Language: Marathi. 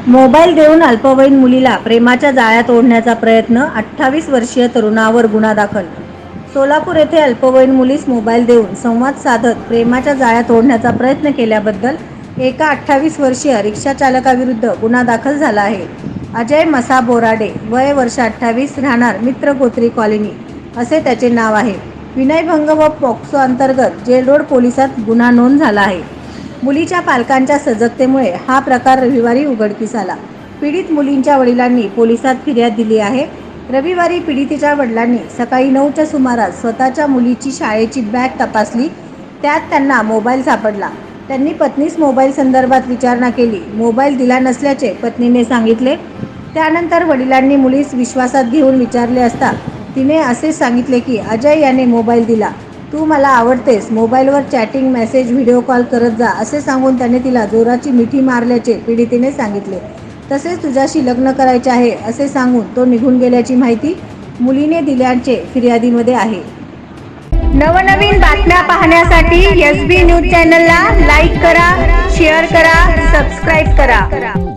मोबाईल देऊन अल्पवयीन मुलीला प्रेमाच्या जाळ्यात ओढण्याचा प्रयत्न, 28 वर्षीय तरुणावर गुन्हा दाखल. सोलापूर येथे अल्पवयीन मुलीस मोबाईल देऊन संवाद साधत प्रेमाच्या जाळ्यात ओढण्याचा प्रयत्न केल्याबद्दल एका 28 वर्षीय रिक्षाचालकाविरुद्ध गुन्हा दाखल झाला आहे. अजय मसा बोराडे, वय वर्ष 28, राहणार मित्रगोत्री कॉलनी असे त्याचे नाव आहे. विनयभंग व पॉक्सो अंतर्गत जेल रोड पोलिसात गुन्हा नोंद झाला आहे. मुलीच्या पालकांच्या सजगतेमुळे हा प्रकार रविवारी उघडकीस आला. पीडित मुलींच्या वडिलांनी पोलिसात फिर्याद दिली आहे. रविवारी पीडितेच्या वडिलांनी सकाळी 9च्या सुमारास स्वतःच्या मुलीची शाळेची बॅग तपासली. त्यात त्यांना मोबाईल सापडला. त्यांनी पत्नीस मोबाईल संदर्भात विचारणा केली. मोबाईल दिला नसल्याचे पत्नीने सांगितले. त्यानंतर वडिलांनी मुलीस विश्वासात घेऊन विचारले असता तिने असे सांगितले की अजय याने मोबाईल दिला. तू मला आवडतेस, मोबाईलवर चॅटिंग, मेसेज, व्हिडिओ कॉल करत जा असे सांगून त्याने तिला जोराची मिठी मारल्याचे पीडितेने सांगितले. तसेच तुझ्याशी लग्न करायचे आहे असे सांगून तो निघून गेल्याची माहिती मुलीने दिल्याचे फिर्यादीमध्ये आहे. नवनवीन बातम्या पाहण्यासाठी SB न्यूज चॅनलला लाईक करा, शेअर करा, सबस्क्राईब करा.